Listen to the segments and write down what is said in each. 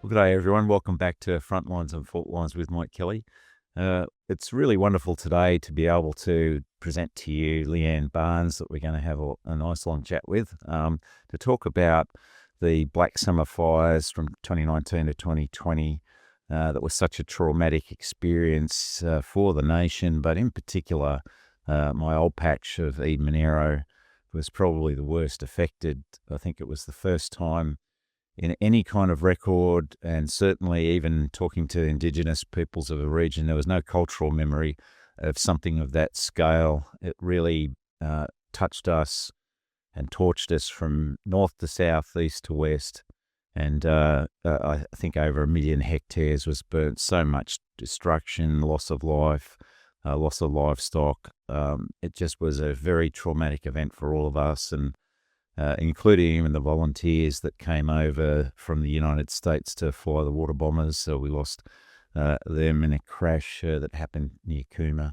Well, good day, everyone. Welcome back to Frontlines and Faultlines with Mike Kelly. It's really wonderful today to be able to present to you Leanne Barnes, that we're going to have a nice long chat with, to talk about the Black Summer fires from 2019 to 2020. That was such a traumatic experience for the nation, but in particular, my old patch of Eden-Monaro was probably the worst affected. I think it was the first time in any kind of record, and certainly even talking to Indigenous peoples of the region, there was no cultural memory of something of that scale. It really touched us and torched us from north to south, east to west. And I think over 1 million hectares was burnt, so much destruction, loss of life, loss of livestock. It just was a very traumatic event for all of us, and including even the volunteers that came over from the United States to fly the water bombers. So we lost them in a crash that happened near Cooma.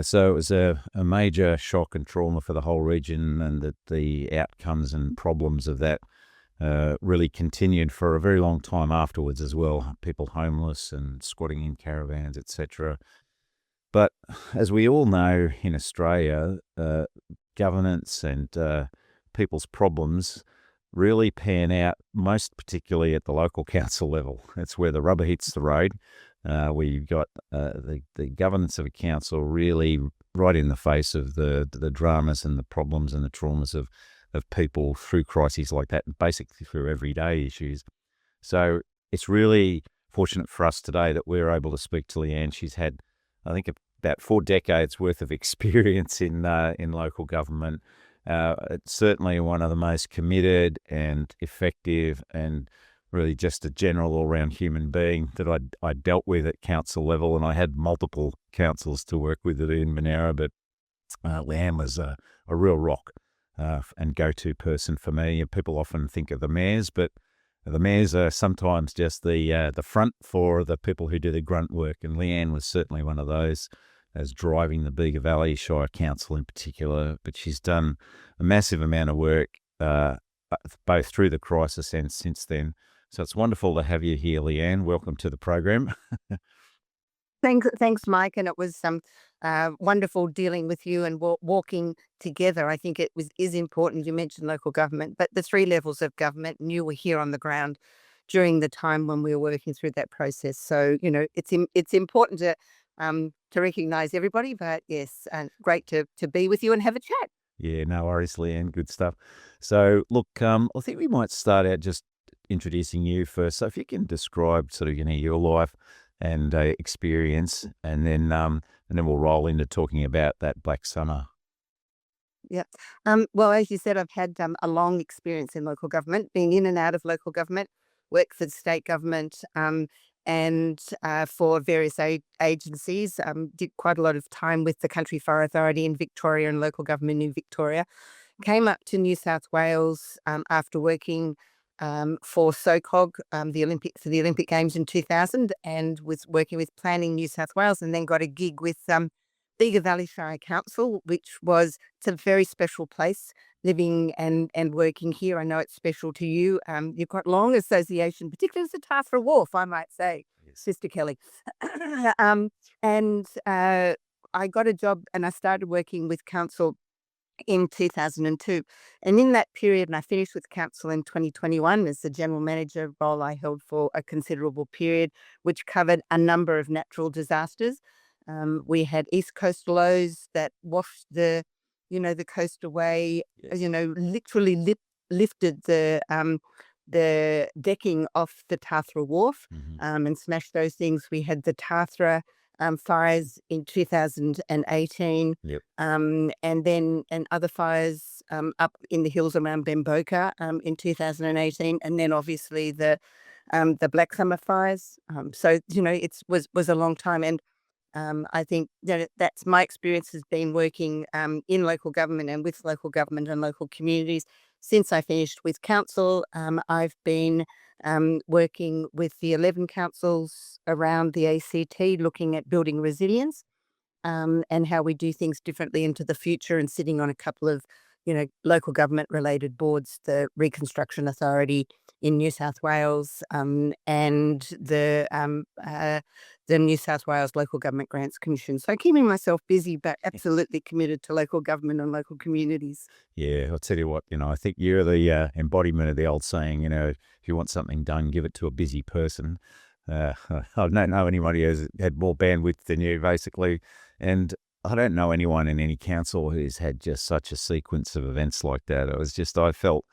So it was a major shock and trauma for the whole region, and that the outcomes and problems of that really continued for a very long time afterwards as well. People homeless and squatting in caravans, etc. But as we all know in Australia, governance and people's problems really pan out, most particularly at the local council level. That's where the rubber hits the road. We've got the governance of a council really right in the face of the dramas and the problems and the traumas of people through crises like that, basically through everyday issues. So it's really fortunate for us today that we're able to speak to Leanne. She's had, I think, about 4 decades worth of experience in local government. It's certainly one of the most committed and effective and really just a general all-round human being that I dealt with at council level, and I had multiple councils to work with at Eden-Monaro, but Leanne was a real rock and go-to person for me. People often think of the mayors, but the mayors are sometimes just the front for the people who do the grunt work, and Leanne was certainly one of those, as driving the Bega Valley Shire Council in particular. But she's done a massive amount of work, both through the crisis and since then. So it's wonderful to have you here, Leanne. Welcome to the program. Thanks, Mike. And it was wonderful dealing with you and walking together. I think is important. You mentioned local government, but the 3 levels of government, and you were here on the ground during the time when we were working through that process. So it's important to recognise everybody. But yes, great to be with you and have a chat. Yeah, no worries, Leanne. Good stuff. So look, I think we might start out just introducing you first. So if you can describe sort of your life and experience, and then we'll roll into talking about that Black Summer. Yeah. Well, as you said, I've had a long experience in local government, being in and out of local government, worked for state government, and for various agencies. Did quite a lot of time with the Country Fire Authority in Victoria and local government in Victoria. Came up to New South Wales after working for SOCOG, for the Olympic Games in 2000, and was working with Planning New South Wales, and then got a gig with Bega Valley Shire Council, it's a very special place, living and working here. I know it's special to you. You've got long association, particularly as a Tathra Wharf, I might say, Yes. Sister Kelly. And I got a job and I started working with council in 2002. And in that period, and I finished with council in 2021 as the general manager role I held for a considerable period, which covered a number of natural disasters. We had east coast lows that washed the coast away. Yes. Literally lifted the decking off the Tathra Wharf, and smashed those things. We had the Tathra fires in 2018, Yep. and other fires up in the hills around Bemboka in 2018, and then obviously the Black Summer fires. So it was a long time, and I think that's my experience has been working in local government and with local government and local communities. Since I finished with council, I've been working with the 11 councils around the ACT, looking at building resilience and how we do things differently into the future, and sitting on a couple of local government related boards, the Reconstruction Authority in New South Wales, and the New South Wales Local Government Grants Commission. So keeping myself busy, but absolutely committed to local government and local communities. Yeah, I'll tell you what, I think you're the embodiment of the old saying, if you want something done, give it to a busy person. I don't know anybody who's had more bandwidth than you, basically. And I don't know anyone in any council who's had just such a sequence of events like that. I felt,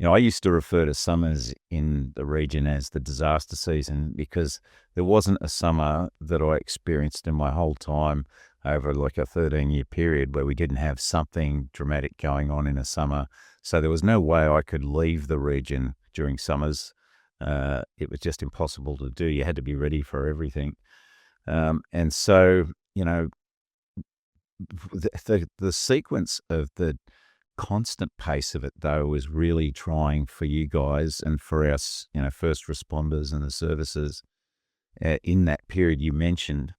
I used to refer to summers in the region as the disaster season because there wasn't a summer that I experienced in my whole time over like a 13-year period where we didn't have something dramatic going on in a summer. So there was no way I could leave the region during summers. It was just impossible to do. You had to be ready for everything. And so, the sequence of the constant pace of it, though, was really trying for you guys and for us, first responders and the services in that period you mentioned.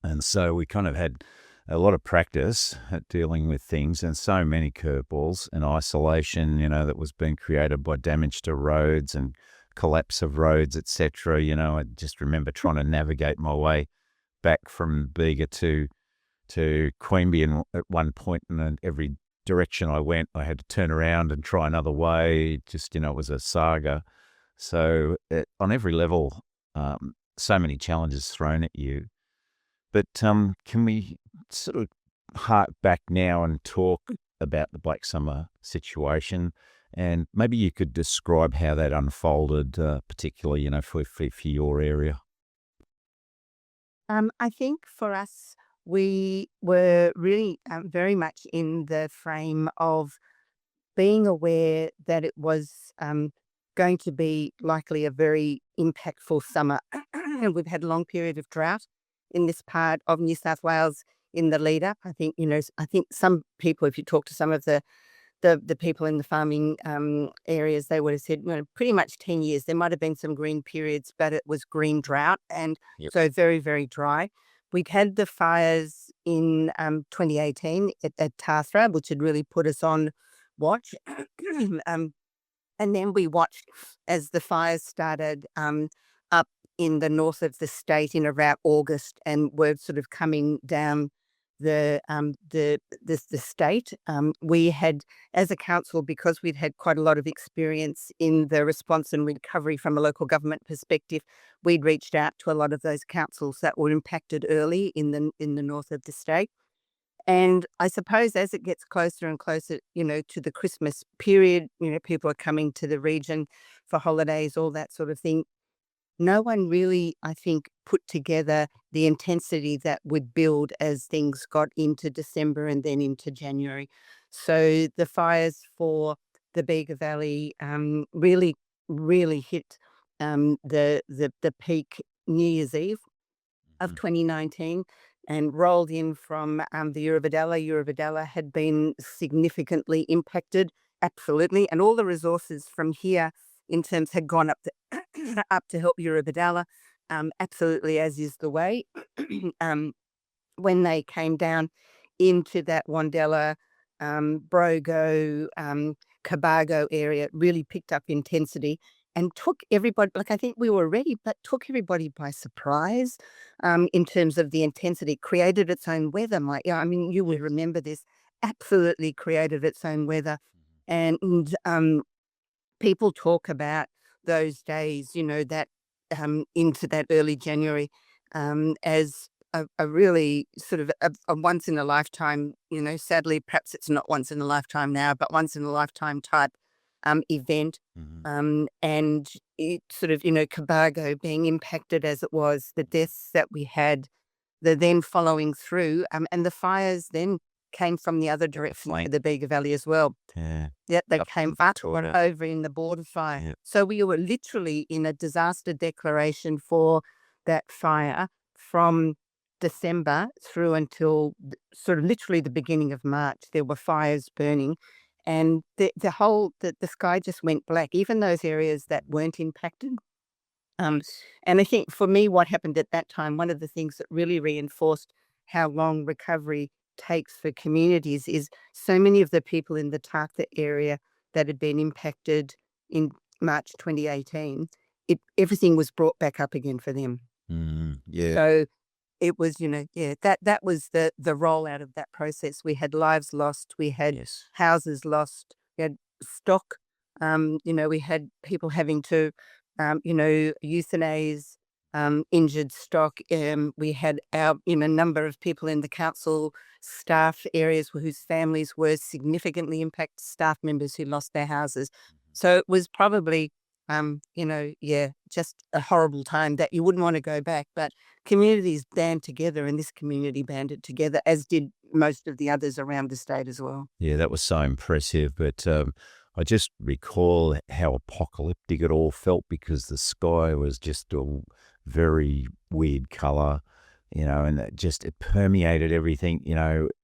And so we kind of had a lot of practice at dealing with things and so many curveballs and isolation, that was being created by damage to roads and collapse of roads, etc. I just remember trying to navigate my way back from Bega to Queanbeyan at one point, and in every direction I went, I had to turn around and try another way. Just, it was a saga. So on every level, so many challenges thrown at you. But can we sort of hark back now and talk about the Black Summer situation? And maybe you could describe how that unfolded, particularly, for your area. I think for us, we were really very much in the frame of being aware that it was going to be likely a very impactful summer. We've had a long period of drought in this part of New South Wales in the lead up. I think, some people, if you talk to some of the people in the farming areas, they would have said, pretty much 10 years. There might have been some green periods, but it was green drought, and so very, very dry. We'd had the fires in 2018 at Tathra, which had really put us on watch. And then we watched as the fires started up in the north of the state in around August, and were sort of coming down the state. We had, as a council, because we'd had quite a lot of experience in the response and recovery from a local government perspective, we'd reached out to a lot of those councils that were impacted early in the north of the state. And I suppose as it gets closer and closer, to the Christmas period, people are coming to the region for holidays, all that sort of thing. No one really, I think, put together the intensity that would build as things got into December and then into January. So the fires for the Bega Valley really, really hit the peak New Year's Eve of 2019 and rolled in from the Eurobodalla. Eurobodalla had been significantly impacted, absolutely, and all the resources from here in terms had gone up to help Eurobodalla, absolutely, as is the way. When they came down into that Wandella, Brogo, Cobargo area, it really picked up intensity and took everybody, I think we were ready, but took everybody by surprise in terms of the intensity. Created its own weather, Mike. Yeah, I mean, you will remember this. Absolutely created its own weather. And people talk about those days, that into that early January as a really sort of a once in a lifetime, sadly, perhaps it's not once in a lifetime now, but once in a lifetime type event. And it sort of, Cobargo being impacted as it was, the deaths that we had, the then following through, and the fires then came from the other direction to the Bega Valley as well. Yeah. Yeah, they came up over in the border fire. Yeah. So we were literally in a disaster declaration for that fire from December through until sort of literally the beginning of March. There were fires burning, and the sky just went black, even those areas that weren't impacted. And I think for me, what happened at that time, one of the things that really reinforced how long recovery takes for communities is so many of the people in the Tarka area that had been impacted in March 2018, everything was brought back up again for them. Yeah. So it was, that was the rollout of that process. We had lives lost, we had Yes. houses lost, we had stock. We had people having to, euthanize injured stock. We had our, number of people in the council staff areas whose families were significantly impacted, staff members who lost their houses. So it was probably, just a horrible time that you wouldn't want to go back. But communities band together, and this community banded together, as did most of the others around the state as well. Yeah, that was so impressive. But I just recall how apocalyptic it all felt because the sky was just a very weird color, and it permeated everything,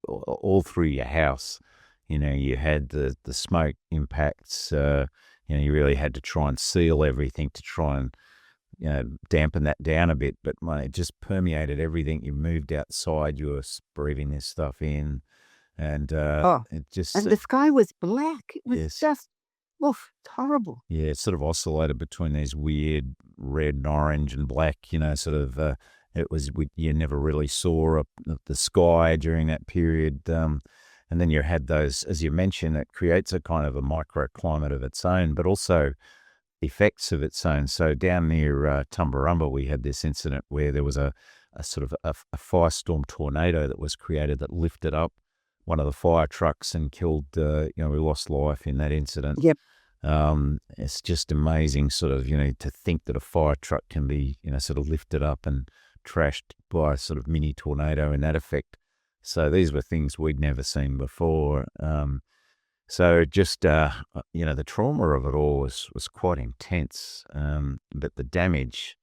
all through your house. You had the smoke impacts. You really had to try and seal everything to try and dampen that down a bit. But it just permeated everything. You moved outside, you were breathing this stuff in, and Oh, it just and the sky was black. It was yes, just, oof, it's horrible. yeah, it sort of oscillated between these weird red and orange and black. Sort of. It was you never really saw the sky during that period. And then you had those, as you mentioned, it creates a kind of a microclimate of its own, but also effects of its own. So down near Tumbarumba, we had this incident where there was a sort of a firestorm tornado that was created that lifted up one of the fire trucks and killed, we lost life in that incident. Yep. It's just amazing sort of, to think that a fire truck can be, sort of lifted up and trashed by a sort of mini tornado in that effect. So these were things we'd never seen before. So just, the trauma of it all was quite intense. But the damage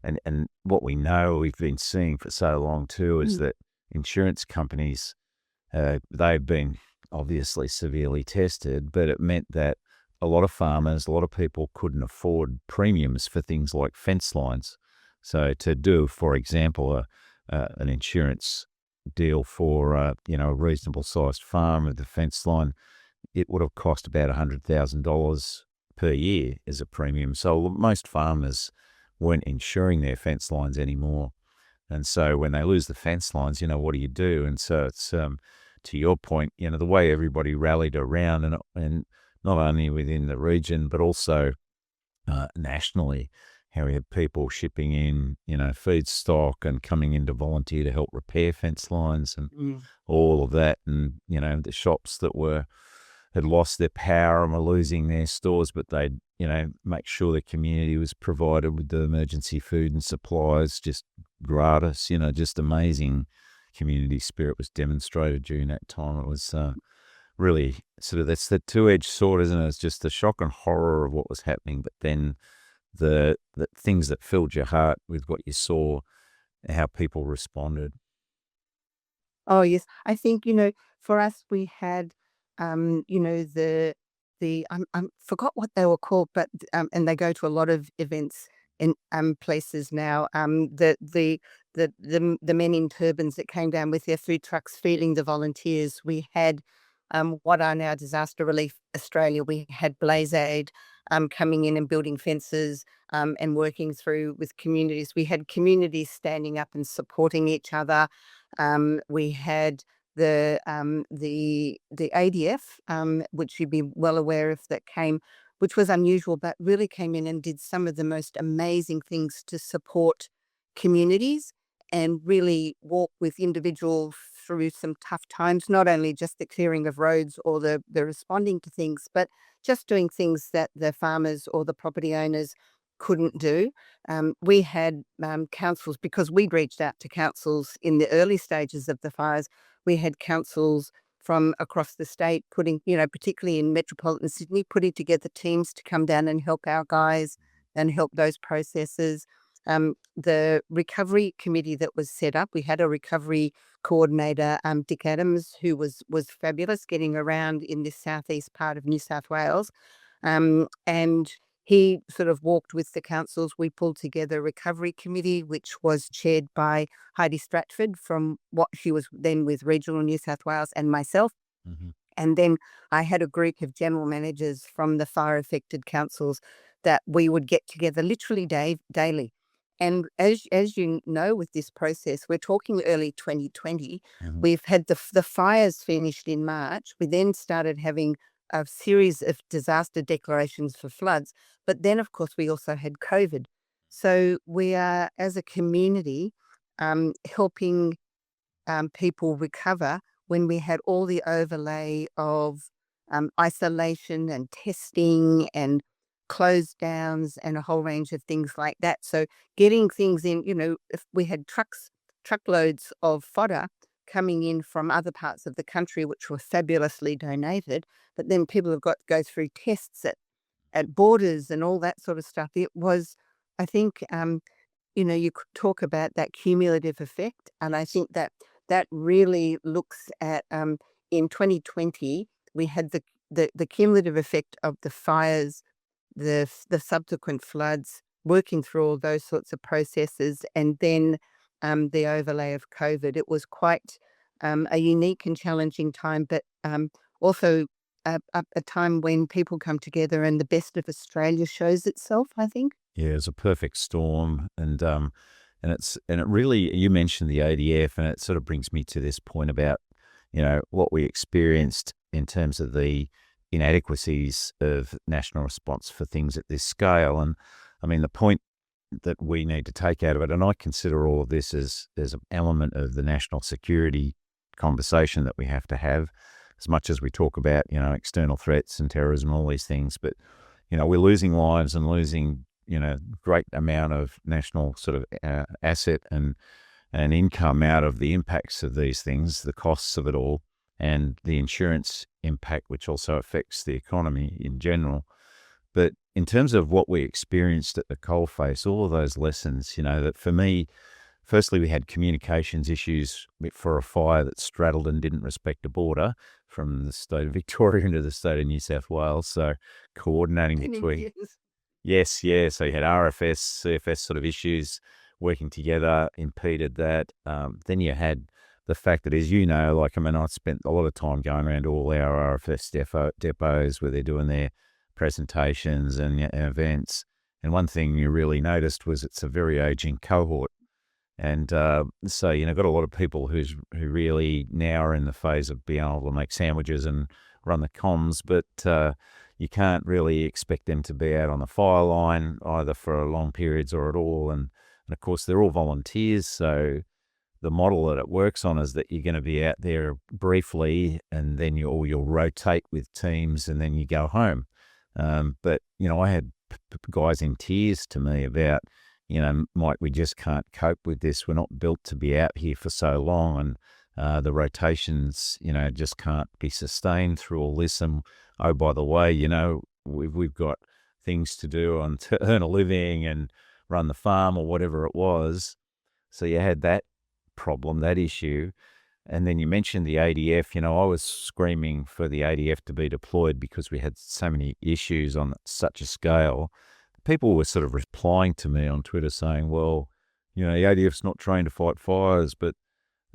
and what we know we've been seeing for so long too is that insurance companies, they've been obviously severely tested, but it meant that a lot of farmers, a lot of people couldn't afford premiums for things like fence lines. So to do, for example, an insurance deal for a reasonable sized farm with a fence line, it would have cost about $100,000 per year as a premium. So most farmers weren't insuring their fence lines anymore. And so when they lose the fence lines, what do you do? And so it's, to your point, the way everybody rallied around and not only within the region, but also nationally, how we had people shipping in, feedstock and coming in to volunteer to help repair fence lines and all of that. And, the shops that had lost their power and were losing their stores, but they'd, make sure the community was provided with the emergency food and supplies just gratis, just amazing community spirit was demonstrated during that time. It was really sort of, that's the two-edged sword, isn't it? It's just the shock and horror of what was happening, but then the things that filled your heart with what you saw, how people responded. Oh, yes. I think, for us, we had, I forgot what they were called, but, and they go to a lot of events in places now. The men in turbans that came down with their food trucks feeding the volunteers. We had what are now Disaster Relief Australia. We had Blaze Aid coming in and building fences and working through with communities. We had communities standing up and supporting each other. We had the ADF, which you'd be well aware of, that came, which was unusual, but really came in and did some of the most amazing things to support communities and really walk with individuals through some tough times, not only just the clearing of roads or the responding to things, but just doing things that the farmers or the property owners couldn't do. We had councils, because we'd reached out to councils in the early stages of the fires. We had councils from across the state putting, particularly in metropolitan Sydney, putting together teams to come down and help our guys and help those processes. The recovery committee that was set up, we had a recovery coordinator, Dick Adams, who was fabulous, getting around in this southeast part of New South Wales. And he sort of walked with the councils. We pulled together a recovery committee, which was chaired by Heidi Stratford from what she was then with Regional New South Wales, and myself. And then I had a group of general managers from the fire-affected councils that we would get together literally daily. And as you know, with this process, we're talking early 2020. Mhm. We've had the fires finished in March. We then started having a series of disaster declarations for floods. But then, of course, we also had COVID. So we are, as a community, helping people recover when we had all the overlay of isolation and testing and closed downs and a whole range of things like that. So getting things in, if we had truckloads of fodder coming in from other parts of the country, which were fabulously donated, but then people have got to go through tests at borders and all that sort of stuff. It was, I think, you could talk about that cumulative effect. And I think that really looks at, in 2020, we had the cumulative effect of the fires, the subsequent floods, working through all those sorts of processes, and then the overlay of COVID. It was quite a unique and challenging time, but also a time when people come together and the best of Australia shows itself, I think. Yeah, it's a perfect storm, and it really, you mentioned the ADF, and it sort of brings me to this point about what we experienced in terms of the inadequacies of national response for things at this scale. And I mean, the point that we need to take out of it, and I consider all of this as an element of the national security conversation that we have to have, as much as we talk about external threats and terrorism, all these things. But we're losing lives and losing great amount of national sort of asset and income out of the impacts of these things, the costs of it all, and the insurance impact, which also affects the economy in general. But in terms of what we experienced at the coalface, all of those lessons, that for me, firstly, we had communications issues for a fire that straddled and didn't respect a border from the state of Victoria into the state of New South Wales. So coordinating between... Yes, yeah. So you had RFS, CFS sort of issues working together, impeded that. Then you had the fact that, as you know, I spent a lot of time going around all our RFS depots where they're doing their presentations and events. And one thing you really noticed was it's a very aging cohort. And so, got a lot of people who really now are in the phase of being able to make sandwiches and run the comms, but you can't really expect them to be out on the fire line either for long periods or at all. And of course, they're all volunteers. So the model that it works on is that you're going to be out there briefly and then you'll rotate with teams and then you go home. But I had guys in tears to me about, Mike, we just can't cope with this. We're not built to be out here for so long. And the rotations, just can't be sustained through all this. And oh, by the way, we've got things to do and to earn a living and run the farm or whatever it was. So you had that problem, that issue. And then you mentioned the ADF. I was screaming for the ADF to be deployed because we had so many issues on such a scale. People were sort of replying to me on Twitter saying, well, the ADF's not trained to fight fires, but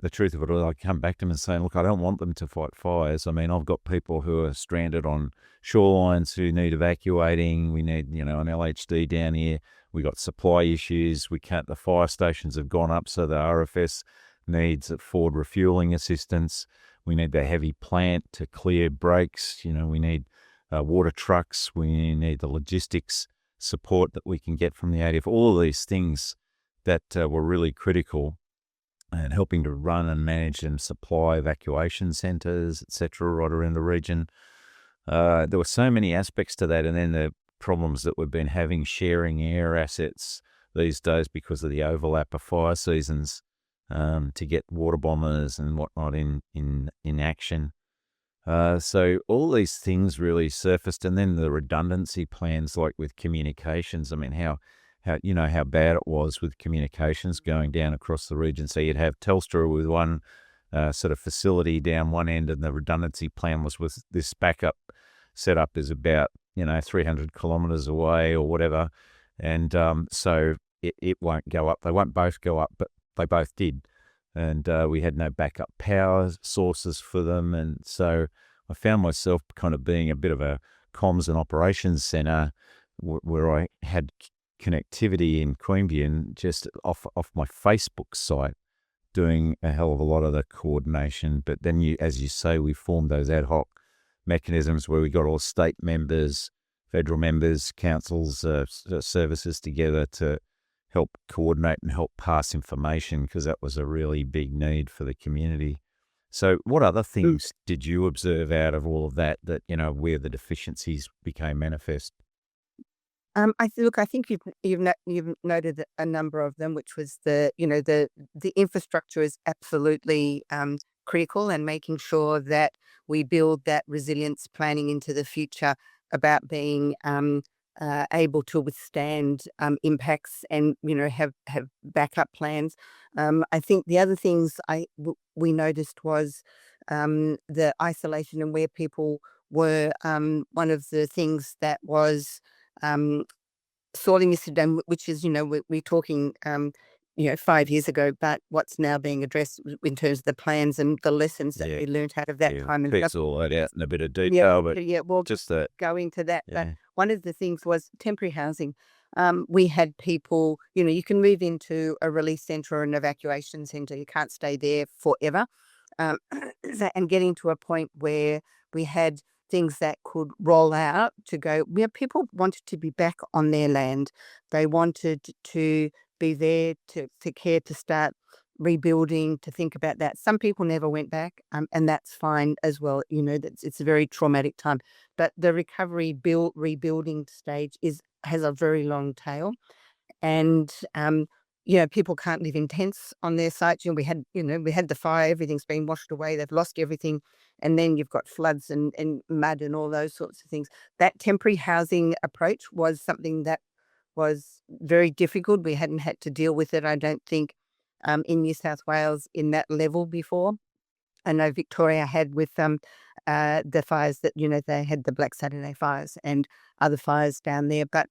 the truth of it all, I come back to them and saying, look, I don't want them to fight fires. I mean, I've got people who are stranded on shorelines who need evacuating. We need, an LHD down here. We got supply issues. The fire stations have gone up, so the RFS needs forward refueling assistance. We need the heavy plant to clear breaks. We need water trucks. We need the logistics support that we can get from the ADF. All of these things that were really critical and helping to run and manage and supply evacuation centres, etc., right around the region. There were so many aspects to that, and then the problems that we've been having sharing air assets these days because of the overlap of fire seasons to get water bombers and whatnot in action. So all these things really surfaced, and then the redundancy plans, like with communications. I mean, how bad it was with communications going down across the region. So you'd have Telstra with one sort of facility down one end, and the redundancy plan was with this backup setup is about 300 kilometres away or whatever, and so it won't go up. They won't both go up, but they both did, and we had no backup power sources for them, and so I found myself kind of being a bit of a comms and operations centre where I had connectivity in Queanbeyan just off my Facebook site, doing a hell of a lot of the coordination. But then, as you say, we formed those ad hoc mechanisms where we got all state members, federal members, councils, services together to help coordinate and help pass information, because that was a really big need for the community. So what other things did you observe out of all of that, where the deficiencies became manifest? I think you've noted a number of them, which was the infrastructure is absolutely critical, and making sure that we build that resilience planning into the future about being able to withstand impacts, and have backup plans. I think the other things we noticed was the isolation and where people were. One of the things that was sorting this down, which is, we're talking, 5 years ago, but what's now being addressed in terms of the plans and the lessons that we learned out of that time. And fix all that out in a bit of detail, but we'll just that. go into that. But one of the things was temporary housing. We had people, you can move into a relief centre or an evacuation centre. You can't stay there forever. And getting to a point where we had things that could roll out to go, where people wanted to be back on their land. They wanted to be there to care, to start rebuilding, to think about that. Some people never went back, and that's fine as well. It's a very traumatic time. But the recovery rebuilding stage has a very long tail. And people can't live in tents on their sites. We had the fire, everything's been washed away, they've lost everything, and then you've got floods and mud and all those sorts of things. That temporary housing approach was something that was very difficult. We hadn't had to deal with it, I don't think, in New South Wales in that level before. I know Victoria had with the fires that, they had the Black Saturday fires and other fires down there. But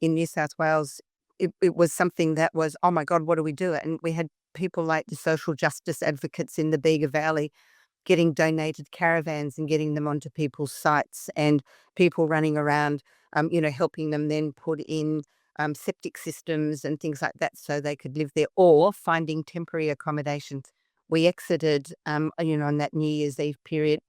in New South Wales, it was something that was, oh my God, what do we do? And we had people like the social justice advocates in the Bega Valley getting donated caravans and getting them onto people's sites, and people running around, helping them then put in septic systems and things like that so they could live there, or finding temporary accommodations. We exited, on that New Year's Eve period,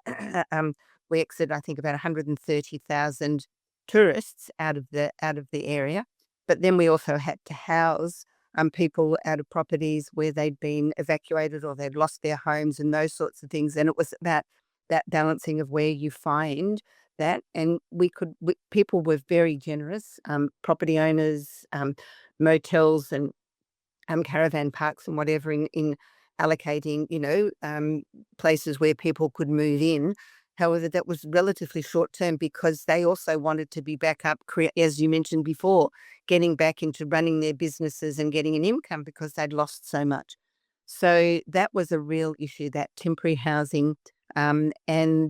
we exited, I think, about 130,000 tourists out of the area. But then we also had to house people out of properties where they'd been evacuated or they'd lost their homes and those sorts of things. And it was about that balancing of where you find that. And people were very generous, property owners, motels and caravan parks and whatever, in allocating, places where people could move in. However, that was relatively short term, because they also wanted to be back up, as you mentioned before, getting back into running their businesses and getting an income because they'd lost so much. So that was a real issue, that temporary housing, and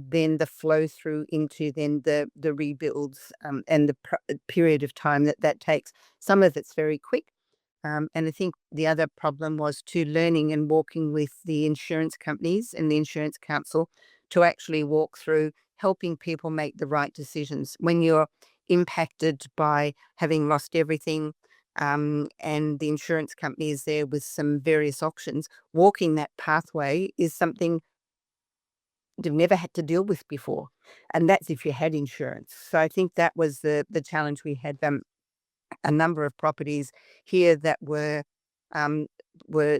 then the flow through into then the rebuilds, and the period of time that takes. Some of it's very quick. And I think the other problem was to learning and walking with the insurance companies and the insurance council to actually walk through helping people make the right decisions when you're impacted by having lost everything, and the insurance company is there with some various options. Walking that pathway is something they've never had to deal with before, and that's if you had insurance. So I think that was the challenge we had. A number of properties here that were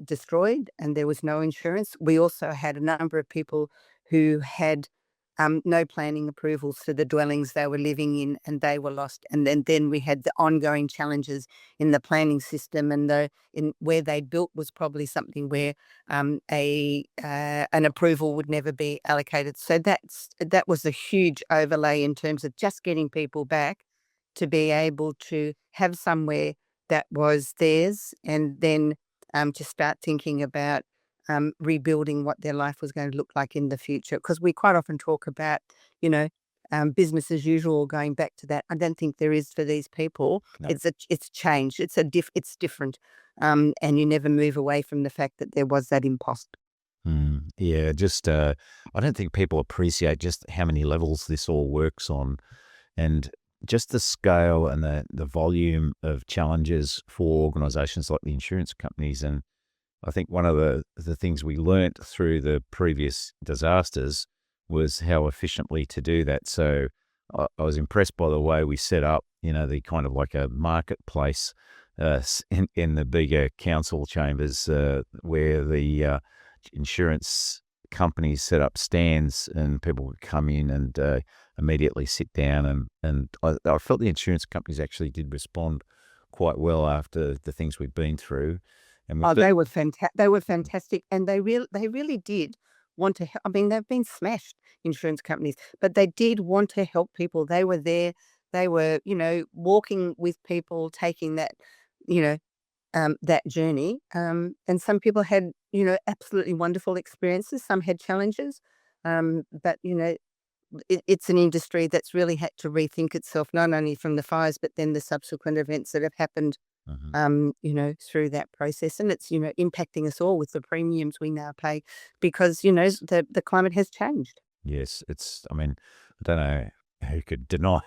destroyed and there was no insurance. We also had a number of people who had no planning approvals for the dwellings they were living in, and they were lost. And then we had the ongoing challenges in the planning system, and in where they built was probably something where an approval would never be allocated. So that was a huge overlay in terms of just getting people back to be able to have somewhere that was theirs, and then to start thinking about rebuilding what their life was going to look like in the future. Because we quite often talk about, business as usual, going back to that. I don't think there is for these people. No. It's changed. It's different, and you never move away from the fact that there was that impost. Yeah, just I don't think people appreciate just how many levels this all works on, and just the scale and the volume of challenges for organisations like the insurance companies. And I think one of the things we learnt through the previous disasters was how efficiently to do that. So I was impressed by the way we set up, the kind of like a marketplace in the bigger council chambers where the insurance companies set up stands and people would come in and immediately sit down. And I felt the insurance companies actually did respond quite well after the things we've been through. And Oh, they were fantastic, and they really did want to I mean, they've been smashed, insurance companies, but they did want to help people. They were there. They were, walking with people, taking you know, that journey. And some people had, absolutely wonderful experiences. Some had challenges. But, it's an industry that's really had to rethink itself, not only from the fires, but then the subsequent events that have happened Mhm. through that process. And it's, impacting us all with the premiums we now pay because, the climate has changed. Yes, I mean, I don't know who could deny,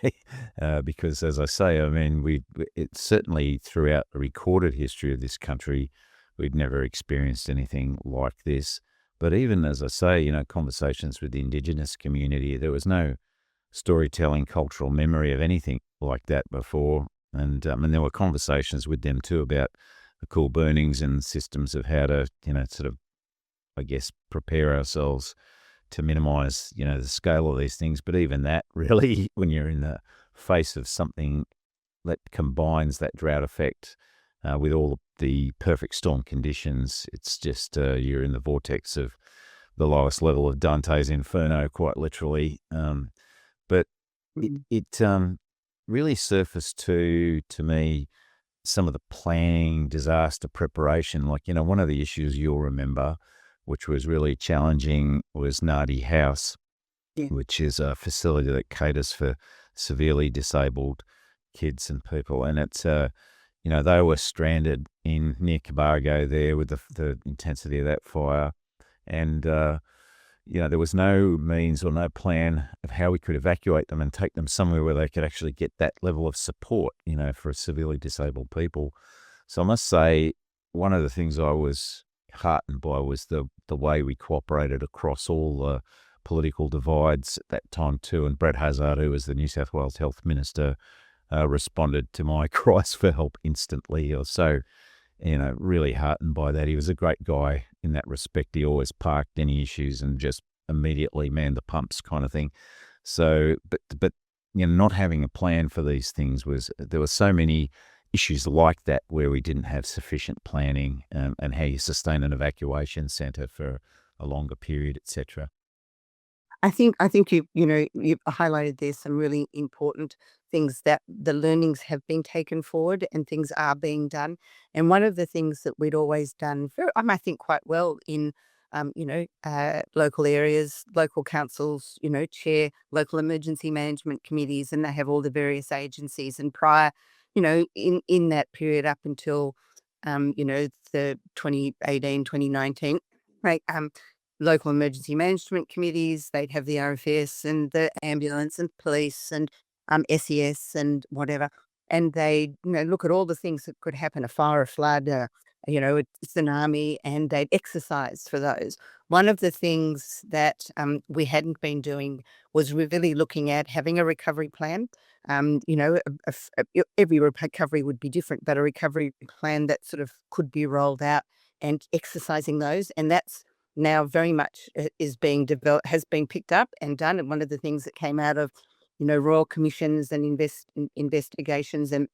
because as I say, I mean, it's certainly throughout the recorded history of this country, we'd never experienced anything like this. But even as I say, conversations with the Indigenous community, there was no storytelling, cultural memory of anything like that before. And there were conversations with them too about the cool burnings and systems of how to, sort of, I guess, prepare ourselves to minimize, the scale of these things. But even that really, when you're in the face of something that combines that drought effect with all the perfect storm conditions, it's just you're in the vortex of the lowest level of Dante's Inferno, quite literally. But Mm. it really surfaced to me some of the planning, disaster preparation. Like, one of the issues you'll remember, which was really challenging, was Nadi House, Yeah. which is a facility that caters for severely disabled kids and people. And they were stranded in near Cobargo there with the intensity of that fire. And, there was no means or no plan of how we could evacuate them and take them somewhere where they could actually get that level of support, for severely disabled people. So I must say, one of the things I was heartened by was the way we cooperated across all the political divides at that time too. And Brett Hazzard, who was the New South Wales Health Minister, responded to my cries for help instantly. I was so, really heartened by that. He was a great guy in that respect. He always parked any issues and just immediately manned the pumps kind of thing. So, but not having a plan for these things there were so many issues like that where we didn't have sufficient planning, and how you sustain an evacuation centre for a longer period, etc. I think you've highlighted there some really important things that the learnings have been taken forward and things are being done. And one of the things that we'd always done I think quite well in local areas, local councils, chair local emergency management committees, and they have all the various agencies. And prior, in that period up until the 2018, 2019, right, local emergency management committees, they'd have the RFS and the ambulance and police and SES and whatever. And they, look at all the things that could happen, a fire, a flood, a tsunami, and they'd exercise for those. One of the things that we hadn't been doing was really looking at having a recovery plan. Every recovery would be different, but a recovery plan that sort of could be rolled out and exercising those. And that's now very much is being developed, has been picked up and done. And one of the things that came out of, royal commissions and investigations and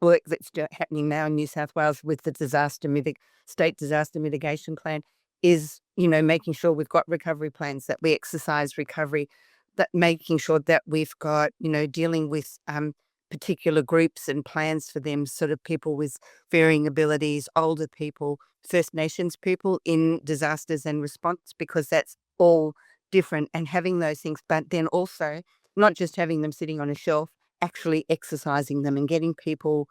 work that's happening now in New South Wales with the state disaster mitigation plan is, making sure we've got recovery plans, that we exercise recovery, that making sure that we've got, dealing with particular groups and plans for them, sort of people with varying abilities, older people, First Nations people in disasters and response, because that's all different, and having those things, but then also not just having them sitting on a shelf, actually exercising them and getting people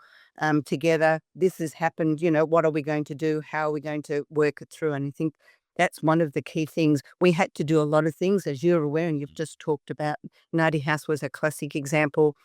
together. This has happened, what are we going to do? How are we going to work it through? And I think that's one of the key things. We had to do a lot of things, as you're aware, and you've just talked about. Nadi House was a classic example.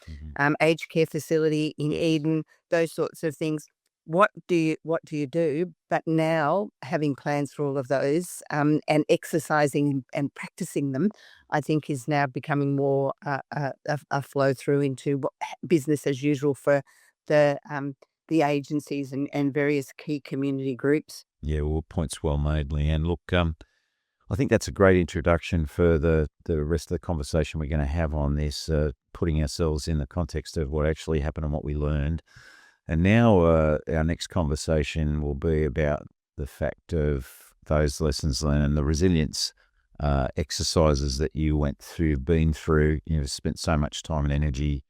Aged care facility in Eden, those sorts of things. What do you do? But now having plans for all of those, and exercising and practicing them, I think is now becoming more a flow through into business as usual for the agencies and various key community groups. Yeah, well, points well made, Leanne. Look, I think that's a great introduction for the rest of the conversation we're going to have on this, putting ourselves in the context of what actually happened and what we learned. And now our next conversation will be about the fact of those lessons learned and the resilience exercises that you went through, been through. You've spent so much time and energy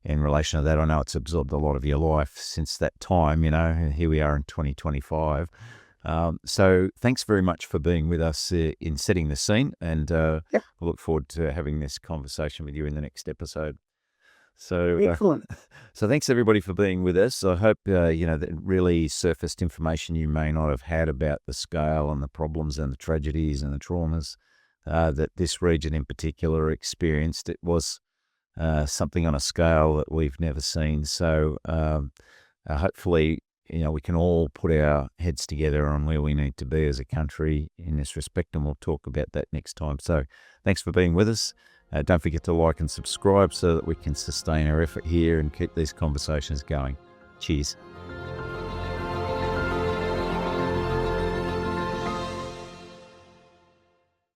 in relation to that. I know it's absorbed a lot of your life since that time, and here we are in 2025. So thanks very much for being with us in setting the scene, and I look forward to having this conversation with you in the next episode. So, Excellent. So thanks everybody for being with us. I hope, that really surfaced information you may not have had about the scale and the problems and the tragedies and the traumas that this region in particular experienced. It was something on a scale that we've never seen. So hopefully, we can all put our heads together on where we need to be as a country in this respect, and we'll talk about that next time. So thanks for being with us. Don't forget to like and subscribe so that we can sustain our effort here and keep these conversations going. Cheers.